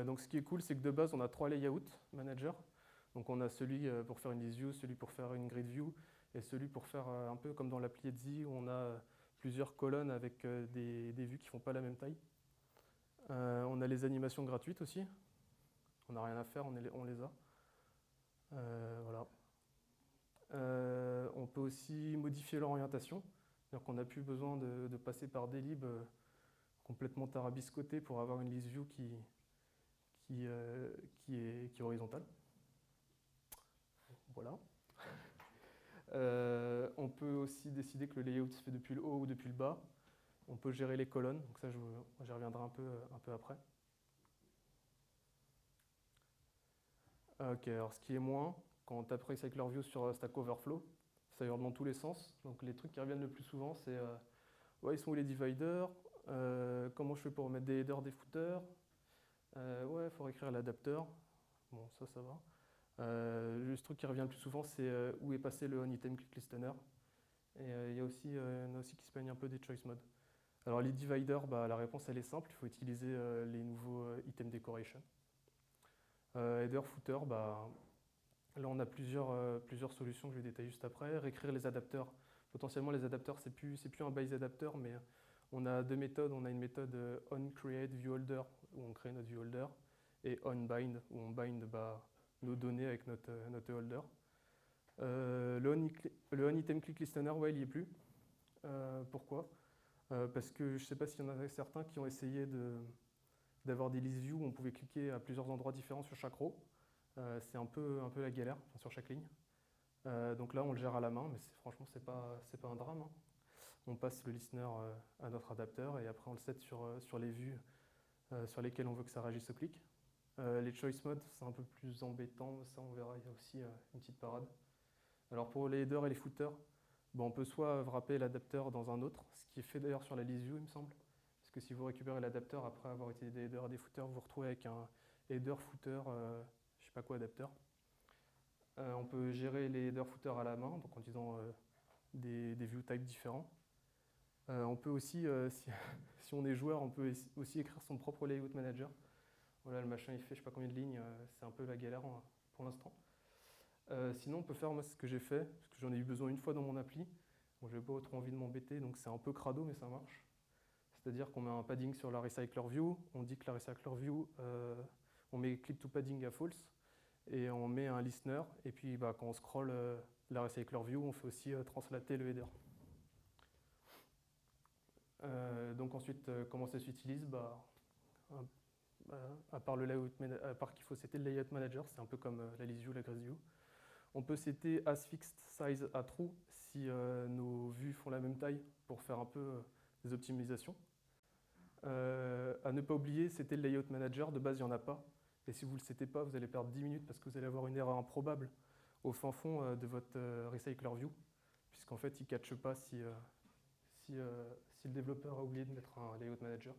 Donc ce qui est cool, c'est que de base, on a 3 layouts manager. Donc on a celui pour faire une list view, celui pour faire une grid view, et celui pour faire un peu comme dans l'appli Etsy, où on a plusieurs colonnes avec des vues qui ne font pas la même taille. On a les animations gratuites aussi. On n'a rien à faire, on les a. Voilà. On peut aussi modifier l'orientation, c'est-à-dire qu'on n'a plus besoin de passer par des libs complètement tarabiscotés pour avoir une list view qui est horizontale. Voilà. On peut aussi décider que le layout se fait depuis le haut ou depuis le bas. On peut gérer les colonnes, donc ça j'y reviendrai un peu après. Ok, alors ce qui est moins, quand on tape Recycler View sur Stack Overflow, ça hurle dans tous les sens. Donc les trucs qui reviennent le plus souvent, c'est ouais, ils sont où les dividers, comment je fais pour mettre des headers, des footers, ouais, il faut écrire l'adapteur. Bon, ça va. Le truc qui revient le plus souvent, c'est où est passé le OnItem Click Listener. Et il y en a aussi qui se plaignent un peu des choice modes. Alors les dividers, bah, la réponse elle est simple, il faut utiliser les nouveaux item decoration. Header, footer, bah, là on a plusieurs solutions que je vais détailler juste après. Réécrire les adapteurs. Potentiellement les adapteurs, c'est plus un base adapteur, mais on a deux méthodes. On a une méthode onCreateViewHolder, où on crée notre viewholder, et onBind, où on bind nos données avec notre holder. Le OnItem Click Listener, ouais, il n'y est plus. Pourquoi? Parce que je ne sais pas s'il y en a certains qui ont essayé d'avoir des list view où on pouvait cliquer à plusieurs endroits différents sur chaque row. C'est un peu la galère, enfin, sur chaque ligne. Donc là, on le gère à la main, mais franchement, c'est pas un drame, hein. On passe le listener à notre adapteur et après on le set sur les vues sur lesquelles on veut que ça réagisse au clic. Les choice modes, c'est un peu plus embêtant, ça on verra, il y a aussi une petite parade. Alors pour les headers et les footers, bon, on peut soit wrapper l'adapteur dans un autre, ce qui est fait d'ailleurs sur la list view, il me semble. Parce que si vous récupérez l'adapteur après avoir utilisé des headers et des footers, vous vous retrouvez avec un header, footer, je sais pas quoi, adapteur. On peut gérer les header, footers à la main, donc en utilisant des view types différents. On peut aussi, si on est joueur, on peut aussi écrire son propre layout manager. Voilà, le machin il fait je sais pas combien de lignes, c'est un peu la galère pour l'instant. Sinon, on peut faire moi ce que j'ai fait, parce que j'en ai eu besoin une fois dans mon appli. Bon, j'avais pas trop envie de m'embêter, donc c'est un peu crado, mais ça marche. C'est-à-dire qu'on met un padding sur la Recycler View, on dit que la Recycler View, on met clip to padding à false, et on met un listener, et puis bah, quand on scroll la Recycler View, on fait aussi translater le header. Donc ensuite, comment ça s'utilise? À part qu'il faut setter le layout manager, c'est un peu comme la list view, la grid view. On peut setter as fixed size à true si nos vues font la même taille pour faire un peu des optimisations. À ne pas oublier, c'était le layout manager, de base il n'y en a pas. Et si vous ne le settez pas, vous allez perdre 10 minutes parce que vous allez avoir une erreur improbable au fin fond de votre Recycler View, puisqu'en fait il ne catche pas si le développeur a oublié de mettre un layout manager.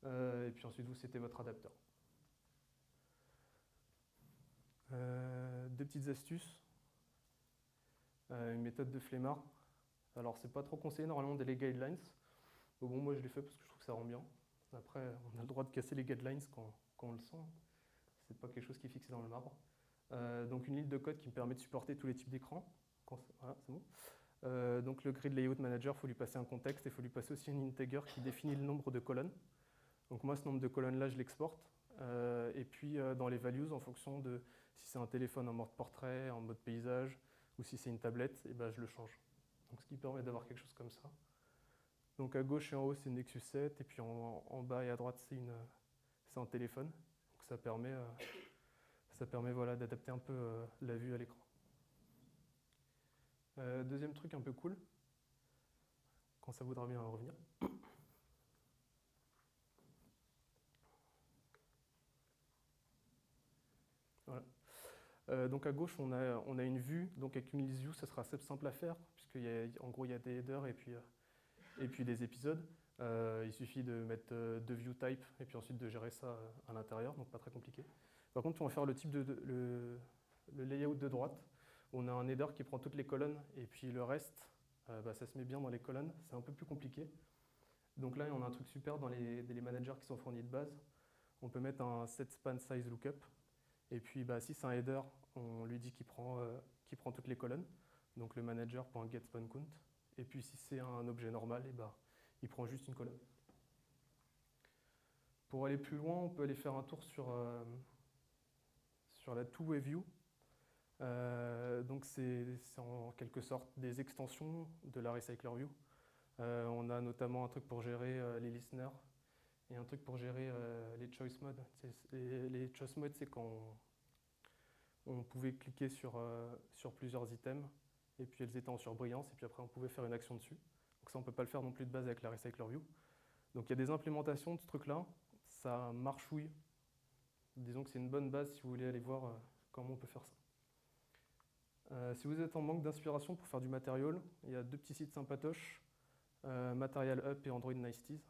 Et puis ensuite vous settez votre adapteur. Deux petites astuces. Une méthode de flemmard. Alors c'est pas trop conseillé normalement des guidelines. Mais bon, moi je l'ai fait parce que je trouve que ça rend bien. Après, on a le droit de casser les guidelines quand on le sent. C'est pas quelque chose qui est fixé dans le marbre. Donc une ligne de code qui me permet de supporter tous les types d'écran. Voilà, c'est bon. Donc le grid layout manager, il faut lui passer un contexte et il faut lui passer aussi une integer qui définit le nombre de colonnes. Donc moi, ce nombre de colonnes là, je l'exporte. Et puis dans les values, en fonction de si c'est un téléphone en mode portrait, en mode paysage, ou si c'est une tablette, et ben, je le change. Donc, ce qui permet d'avoir quelque chose comme ça. Donc à gauche et en haut, c'est une Nexus 7, et puis en bas et à droite, c'est un téléphone. Donc ça permet voilà, d'adapter un peu la vue à l'écran. Deuxième truc un peu cool, quand ça voudra bien revenir. Voilà. Donc à gauche, on a une vue, donc avec une list view, ça sera assez simple à faire, puisqu'en gros, il y a des headers et puis des épisodes. Il suffit de mettre deux view type et puis ensuite de gérer ça à l'intérieur, donc pas très compliqué. Par contre, on va faire le type le layout de droite. On a un header qui prend toutes les colonnes et puis le reste, ça se met bien dans les colonnes. C'est un peu plus compliqué. Donc là, on a un truc super dans les managers qui sont fournis de base. On peut mettre un setSpanSizeLookup. Et puis si c'est un header, on lui dit qu'il prend toutes les colonnes. Donc le manager.getSpanCount. Et puis si c'est un objet normal, il prend juste une colonne. Pour aller plus loin, on peut aller faire un tour sur la two-way view. Donc Donc c'est en quelque sorte des extensions de la Recycler View. On a notamment un truc pour gérer les listeners et un truc pour gérer les choice modes. Les choice modes, c'est quand on pouvait cliquer sur plusieurs items et puis elles étaient en surbrillance et puis après on pouvait faire une action dessus. Donc ça on ne peut pas le faire non plus de base avec la Recycler View. Donc il y a des implémentations de ce truc-là, ça marchouille. Disons que c'est une bonne base si vous voulez aller voir comment on peut faire ça. Si vous êtes en manque d'inspiration pour faire du Material, il y a 2 petits sites sympatoches, Material Up et Android Niceties.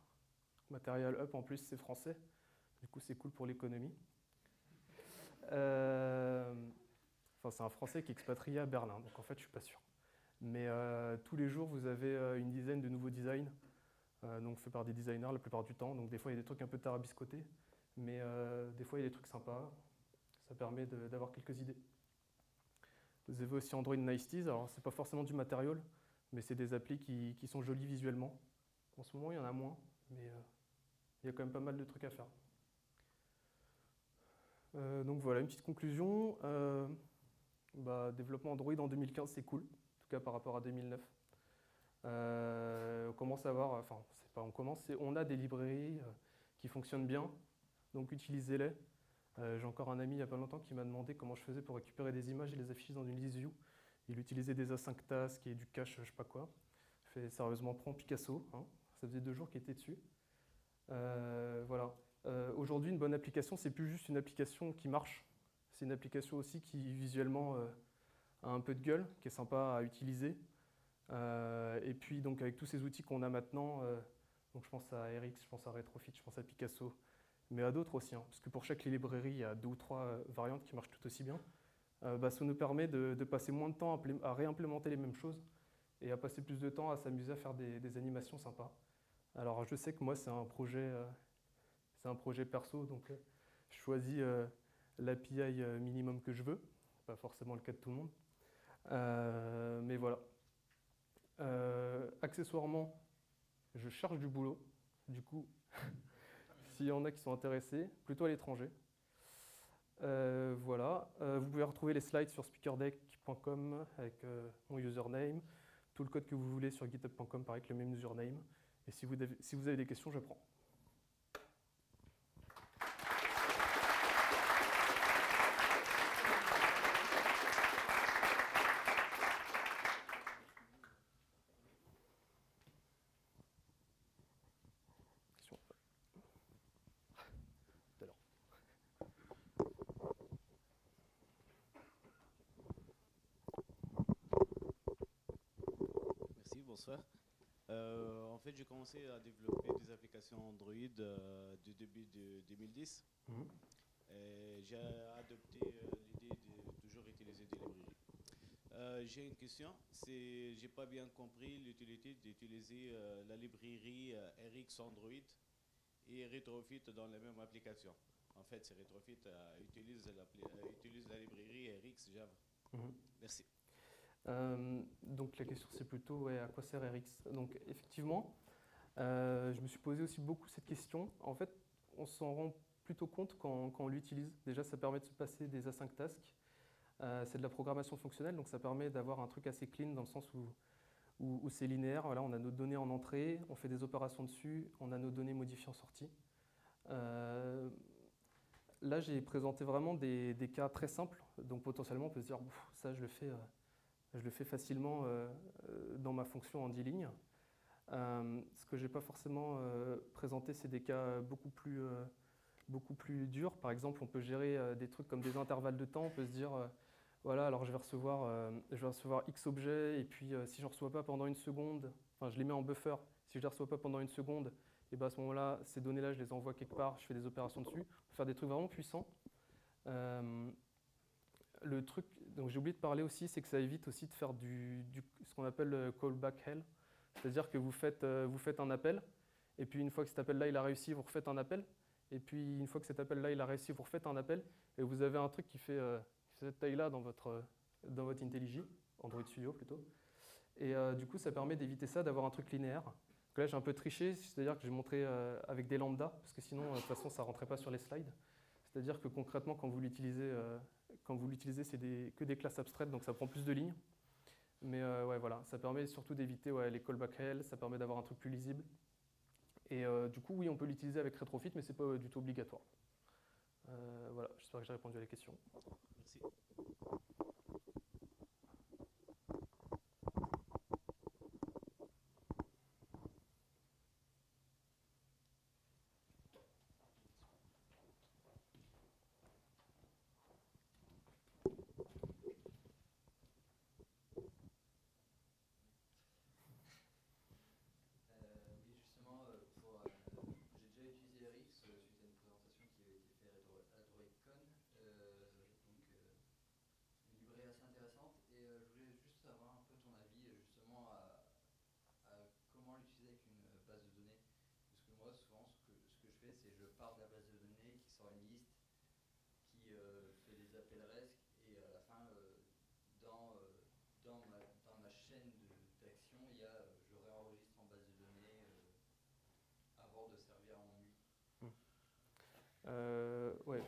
Material Up en plus c'est français, du coup c'est cool pour l'économie. Enfin c'est un français qui est expatrié à Berlin, donc en fait je suis pas sûr. Mais tous les jours vous avez une dizaine de nouveaux designs, donc faits par des designers la plupart du temps. Donc des fois il y a des trucs un peu tarabiscotés, mais des fois il y a des trucs sympas. Ça permet d'avoir quelques idées. Vous avez aussi Android Niceties, alors c'est pas forcément du Material, mais c'est des applis qui sont jolies visuellement. En ce moment il y en a moins, mais il y a quand même pas mal de trucs à faire. Donc voilà, une petite conclusion. Développement Android en 2015, c'est cool, en tout cas par rapport à 2009. On commence à avoir, enfin, c'est pas on commence, on a des librairies qui fonctionnent bien, donc utilisez-les. J'ai encore un ami il n'y a pas longtemps qui m'a demandé comment je faisais pour récupérer des images et les afficher dans une list view. Il utilisait des async tasks et du cache, je sais pas quoi. Je fais sérieusement, prends Picasso, hein. Ça faisait 2 jours qu'il était dessus. Voilà. Aujourd'hui, une bonne application, c'est plus juste une application qui marche. C'est une application aussi qui visuellement a un peu de gueule, qui est sympa à utiliser. Et puis donc avec tous ces outils qu'on a maintenant, donc je pense à RX, je pense à Retrofit, je pense à Picasso, mais à d'autres aussi, hein, parce que pour chaque librairie, il y a 2 ou 3 variantes qui marchent tout aussi bien. Ça nous permet de passer moins de temps à réimplémenter les mêmes choses et à passer plus de temps à s'amuser à faire des animations sympas. Alors je sais que moi c'est un projet perso, donc je choisis l'API minimum que je veux, pas forcément le cas de tout le monde. Mais voilà. Accessoirement, je cherche du boulot, du coup, s'il y en a qui sont intéressés, plutôt à l'étranger. Voilà. Vous pouvez retrouver les slides sur speakerdeck.com avec mon username, tout le code que vous voulez sur github.com pareil avec le même username. Et si vous avez des questions, je prends. Merci, bonsoir. En fait, j'ai commencé à développer des applications Android du début de 2010. J'ai adopté l'idée de toujours utiliser des librairies. J'ai une question, j'ai pas bien compris l'utilité d'utiliser la librairie RX Android et Retrofit dans la même application. En fait, c'est Retrofit utilise la librairie RX Java. Merci. Donc la question c'est plutôt ouais, à quoi sert RX. Donc effectivement, je me suis posé aussi beaucoup cette question. En fait, on s'en rend plutôt compte quand on l'utilise. Déjà, ça permet de se passer des async tasks. C'est de la programmation fonctionnelle, donc ça permet d'avoir un truc assez clean dans le sens où c'est linéaire. Voilà, on a nos données en entrée, on fait des opérations dessus, on a nos données modifiées en sortie. Là, j'ai présenté vraiment des cas très simples. Donc potentiellement, on peut se dire, ça je le fais facilement dans ma fonction en 10 lignes. Ce que je n'ai pas forcément présenté, c'est des cas beaucoup plus durs. Par exemple, on peut gérer des trucs comme des intervalles de temps. On peut se dire, voilà, alors je vais recevoir X objets, et puis si je ne reçois pas pendant une seconde, enfin je les mets en buffer, si je ne les reçois pas pendant une seconde, et ben à ce moment-là, ces données-là, je les envoie quelque part, je fais des opérations dessus. On peut faire des trucs vraiment puissants. Le truc dont j'ai oublié de parler aussi, c'est que ça évite aussi de faire ce qu'on appelle callback hell. C'est-à-dire que vous faites un appel, et puis une fois que cet appel-là il a réussi, vous refaites un appel, et puis une fois que cet appel-là il a réussi, vous refaites un appel, et vous avez un truc qui fait cette taille-là dans votre IntelliJ, Android Studio plutôt. Et du coup, ça permet d'éviter ça, d'avoir un truc linéaire. Donc là, j'ai un peu triché, c'est-à-dire que j'ai montré avec des lambdas, parce que sinon, de toute façon, ça ne rentrait pas sur les slides. C'est-à-dire que concrètement, quand vous l'utilisez quand vous l'utilisez, c'est que des classes abstraites, donc ça prend plus de lignes. Mais ouais, voilà, ça permet surtout d'éviter les callback réels, ça permet d'avoir un truc plus lisible. Et du coup, oui, on peut l'utiliser avec Retrofit, mais c'est pas du tout obligatoire. Voilà, j'espère que j'ai répondu à la question. Merci. Oui, justement, j'ai déjà utilisé RX suite à une présentation qui avait été faite à DroidCon, une librairie assez intéressante. Et je voulais juste avoir un peu ton avis justement à comment l'utiliser avec une base de données. Parce que moi, souvent, ce que je fais, c'est je pars de la base de données qui sort une liste, qui fait des appels REST, et à la fin, dans ma chaîne d'action, il y a je réenregistre en base de données avant de servir à mon UI. Ouais.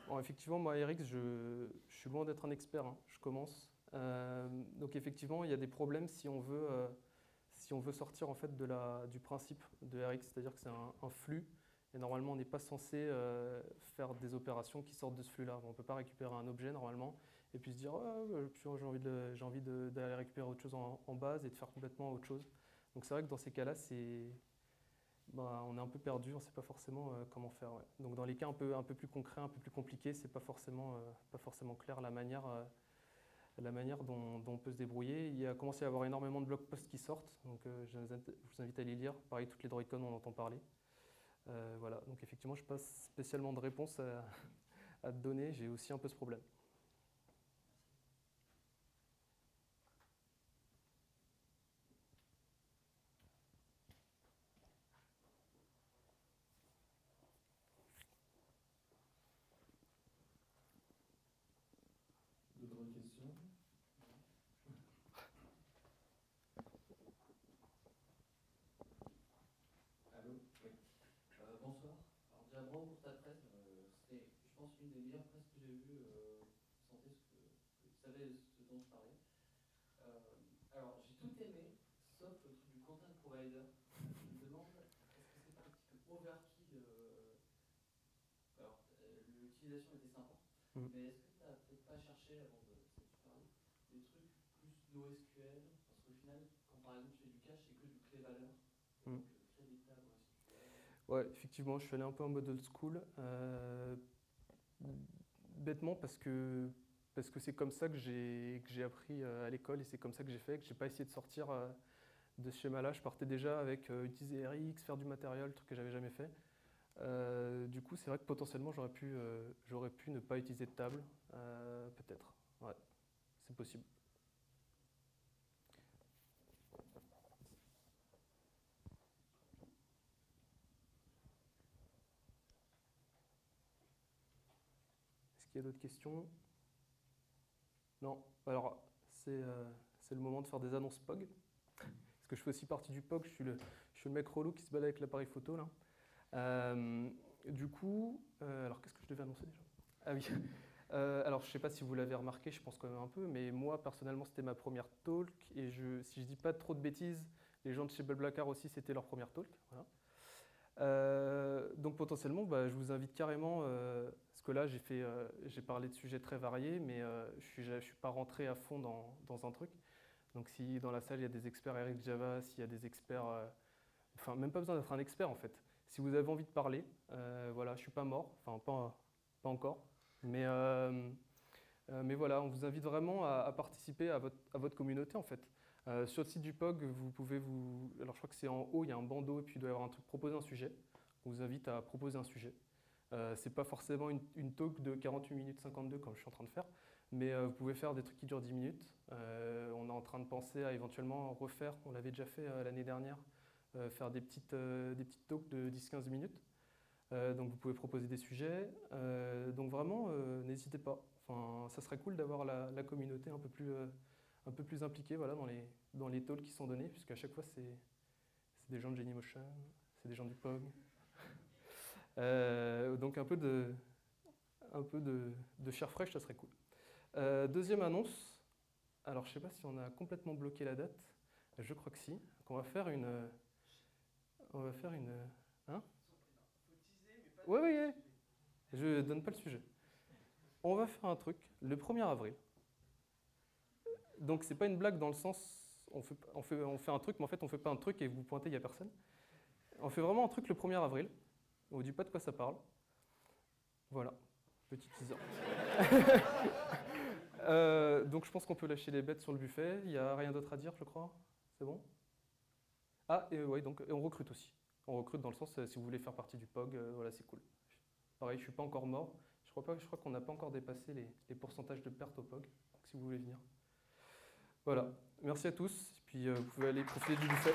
Bon, effectivement, moi, RX, je suis loin d'être un expert, hein. Je commence. Donc effectivement, il y a des problèmes si on veut sortir en fait du principe de RX, c'est-à-dire que c'est un flux, et normalement on n'est pas censé faire des opérations qui sortent de ce flux-là. On ne peut pas récupérer un objet normalement, et puis se dire j'ai envie d'aller récupérer autre chose en base et de faire complètement autre chose. Donc c'est vrai que dans ces cas-là, on est un peu perdu, on ne sait pas forcément comment faire. Ouais. Donc dans les cas un peu plus concrets, un peu plus compliqués, c'est pas forcément clair la manière dont on peut se débrouiller. Il y a commencé à y avoir énormément de blog posts qui sortent, donc je vous invite à les lire. Pareil, toutes les DroidCon, on entend parler. Voilà, donc effectivement, je n'ai pas spécialement de réponse à te donner, j'ai aussi un peu ce problème. D'autres questions? Allô? Oui. Bonsoir. Alors déjà bravo pour ta presse. C'était, je pense, une des meilleures presses que j'ai vues. Sentais tu savais ce dont je parlais. Alors j'ai tout aimé, sauf le truc du content provider. Je me demande, est-ce que c'est pas un petit peu overkill Alors l'utilisation était sympa, mais est-ce que tu n'as peut-être pas cherché avant de parler des trucs plus NoSQL, parce qu'au final, quand par exemple tu fais du cache, c'est que du clé-valeur. Donc créer des tables SQL. Ouais, effectivement, je suis allé un peu en mode old school. Bêtement parce que c'est comme ça que j'ai appris à l'école et c'est comme ça que j'ai fait, que j'ai pas essayé de sortir de ce schéma-là. Je partais déjà avec utiliser RX, faire du matériel, truc que j'avais jamais fait. Du coup, c'est vrai que potentiellement j'aurais pu ne pas utiliser de table, peut-être. Ouais, c'est possible. Est-ce qu'il y a d'autres questions? Non. Alors, c'est le moment de faire des annonces POG. Parce que je fais aussi partie du POG, je suis le mec relou qui se balade avec l'appareil photo là. Du coup, alors qu'est-ce que je devais annoncer déjà? Ah oui. Alors je ne sais pas si vous l'avez remarqué, je pense quand même un peu, mais moi personnellement c'était ma première talk et si je dis pas trop de bêtises, les gens de chez BullBlackR aussi c'était leur première talk. Voilà. Donc potentiellement, je vous invite carrément, parce que là j'ai parlé de sujets très variés, mais je suis pas rentré à fond dans un truc. Donc si dans la salle il y a des experts RX Java, s'il y a des experts, enfin même pas besoin d'être un expert en fait. Si vous avez envie de parler, voilà, je suis pas mort, enfin pas encore, mais voilà, on vous invite vraiment à participer à votre communauté en fait. Sur le site du POG, vous pouvez alors je crois que c'est en haut, il y a un bandeau et puis il doit y avoir un truc proposer un sujet. On vous invite à proposer un sujet. C'est pas forcément une talk de 48 minutes 52 comme je suis en train de faire, mais vous pouvez faire des trucs qui durent 10 minutes. On est en train de penser à éventuellement refaire, on l'avait déjà fait l'année dernière, faire des petites talks de 10-15 minutes. Donc vous pouvez proposer des sujets. Donc vraiment, n'hésitez pas. Enfin, ça serait cool d'avoir la communauté un peu plus impliquée voilà, dans les talks qui sont donnés, puisqu'à chaque fois c'est des gens de Genymotion, c'est des gens du POG. Donc un peu de chair fraîche, ça serait cool. Deuxième annonce. Alors, je ne sais pas si on a complètement bloqué la date. Je crois que si. Donc, on va faire une... Hein? Oui, oui, oui. Je donne pas le sujet. On va faire un truc le 1er avril. Donc, c'est pas une blague dans le sens... On fait un truc, mais en fait, on fait pas un truc et vous pointez, il n'y a personne. On fait vraiment un truc le 1er avril. On ne dit pas de quoi ça parle. Voilà, petit teaser. Donc je pense qu'on peut lâcher les bêtes sur le buffet. Il n'y a rien d'autre à dire, je crois. C'est bon? Ah, et ouais, donc et on recrute aussi. On recrute dans le sens, si vous voulez faire partie du POG, voilà, c'est cool. Pareil, je ne suis pas encore mort. Je crois qu'on n'a pas encore dépassé les pourcentages de perte au POG, donc si vous voulez venir. Voilà, merci à tous. Puis vous pouvez aller profiter du buffet.